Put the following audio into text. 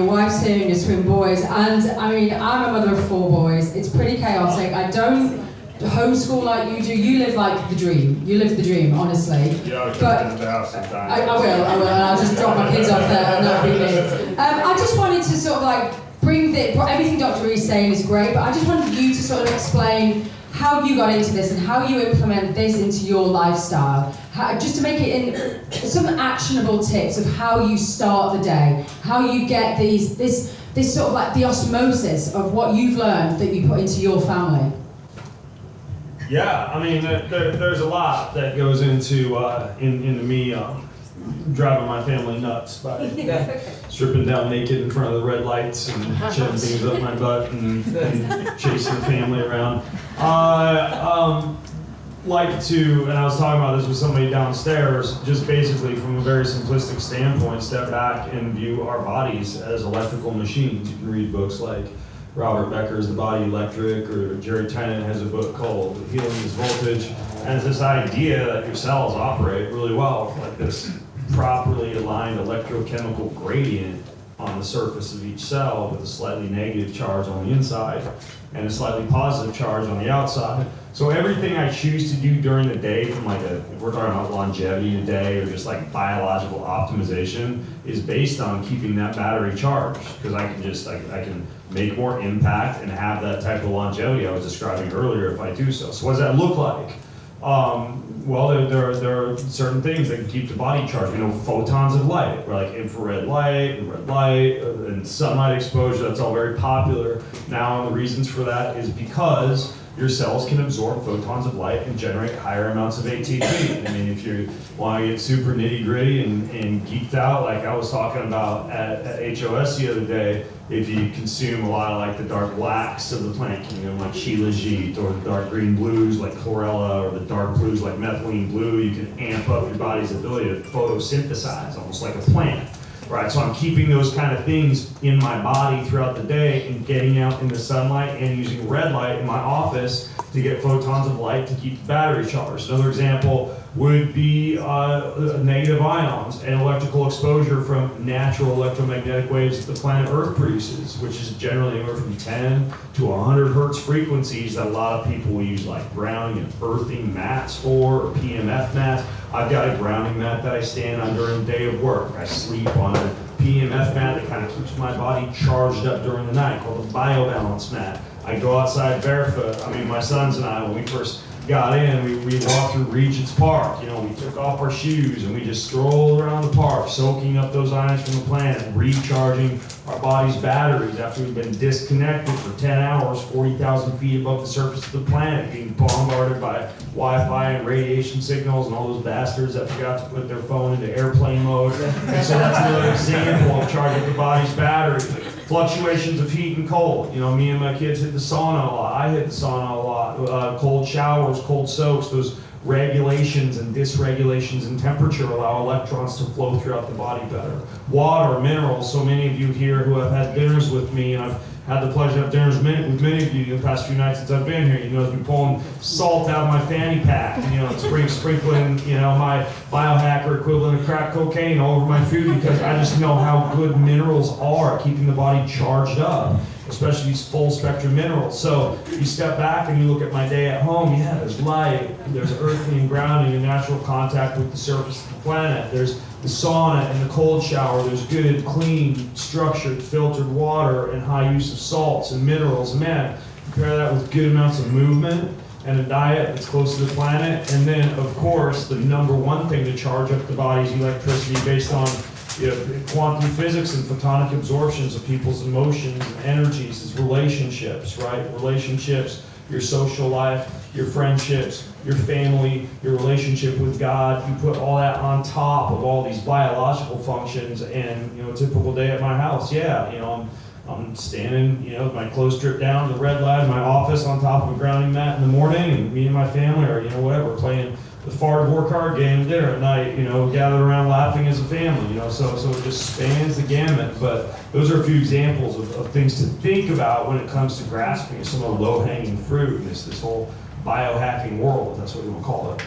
your wife's here and your twin boys, and I mean, I'm a mother of 4 boys. It's pretty chaotic. I don't homeschool like you do. You live like the dream. You live the dream, honestly. Yeah, but into the house sometime. I will, and I'll just drop my kids off there, and that'll be it. I just wanted to sort of like bring everything Dr. Ree's saying is great, but I just wanted you to sort of explain how you got into this and how you implement this into your lifestyle. Just to make it in some actionable tips of how you start the day, how you get this sort of like the osmosis of what you've learned that you put into your family. Yeah, I mean, there's a lot that goes into me driving my family nuts by stripping down naked in front of the red lights and shoving things up my butt and chasing the family around. Like to, and I was talking about this with somebody downstairs, just basically from a very simplistic standpoint, step back and view our bodies as electrical machines. You can read books like Robert Becker's The Body Electric, or Jerry Tennant has a book called Healing is Voltage, and it's this idea that your cells operate really well, like this properly aligned electrochemical gradient on the surface of each cell with a slightly negative charge on the inside and a slightly positive charge on the outside. So everything I choose to do during the day, from like if we're talking about longevity today or just like biological optimization, is based on keeping that battery charged, because I can make more impact and have that type of longevity I was describing earlier if I do so. So what does that look like? Well, there are certain things that can keep the body charged. We know photons of light, or like infrared light, and red light, and sunlight exposure. That's all very popular. Now, the reasons for that is because your cells can absorb photons of light and generate higher amounts of ATP. I mean, if you want to get super nitty gritty and geeked out, like I was talking about at HOS the other day, if you consume a lot of like the dark blacks of the plant kingdom, like shilajit, or the dark green blues like chlorella, or the dark blues like methylene blue, you can amp up your body's ability to photosynthesize, almost like a plant. Right, so I'm keeping those kind of things in my body throughout the day and getting out in the sunlight and using red light in my office to get photons of light to keep the battery charged. Another example would be negative ions and electrical exposure from natural electromagnetic waves that the planet Earth produces, which is generally anywhere from 10 to 100 hertz frequencies that a lot of people will use like grounding and earthing mats for, or PMF mats. I've got a grounding mat that I stand on during the day of work. I sleep on a PMF mat that kind of keeps my body charged up during the night, called a biobalance mat. I go outside barefoot. I mean, my sons and I, when we first got in, we walked through Regent's Park. You know, we took off our shoes and we just strolled around the park, soaking up those ions from the planet, recharging our body's batteries after we've been disconnected for 10 hours, 40,000 feet above the surface of the planet, being bombarded by Wi-Fi and radiation signals and all those bastards that forgot to put their phone into airplane mode. And so that's another example of charging the body's batteries. Fluctuations of heat and cold. You know, me and my kids hit the sauna a lot. I hit the sauna a lot. Cold showers, cold soaks, those regulations and dysregulations in temperature allow electrons to flow throughout the body better. Water, minerals. So many of you here who have had dinners with me, and I've had the pleasure of dinners with many of you the past few nights since I've been here. You know, I've been pulling salt out of my fanny pack, and, you know, sprinkling, you know, my Biohacker equivalent of crack cocaine all over my food, because I just know how good minerals are at keeping the body charged up, especially these full spectrum minerals. So you step back and you look at my day at home, yeah, there's light, there's earthing and grounding and natural contact with the surface of the planet. There's the sauna and the cold shower. There's good, clean, structured, filtered water and high use of salts and minerals. Man, compare that with good amounts of movement and a diet that's close to the planet. And then, of course, the number one thing to charge up the body's electricity based on, you know, quantum physics and photonic absorptions of people's emotions and energies is relationships, right? Relationships, your social life, your friendships, your family, your relationship with God. You put all that on top of all these biological functions, and, you know, a typical day at my house, yeah, you know, I'm standing, you know, with my clothes stripped down, the red light in my office on top of a grounding mat in the morning, and me and my family are, you know, whatever, playing the far war card game dinner at night, you know, gathered around laughing as a family, you know, so it just spans the gamut. But those are a few examples of things to think about when it comes to grasping some of the low-hanging fruit in this whole biohacking world, if that's what you want to call it.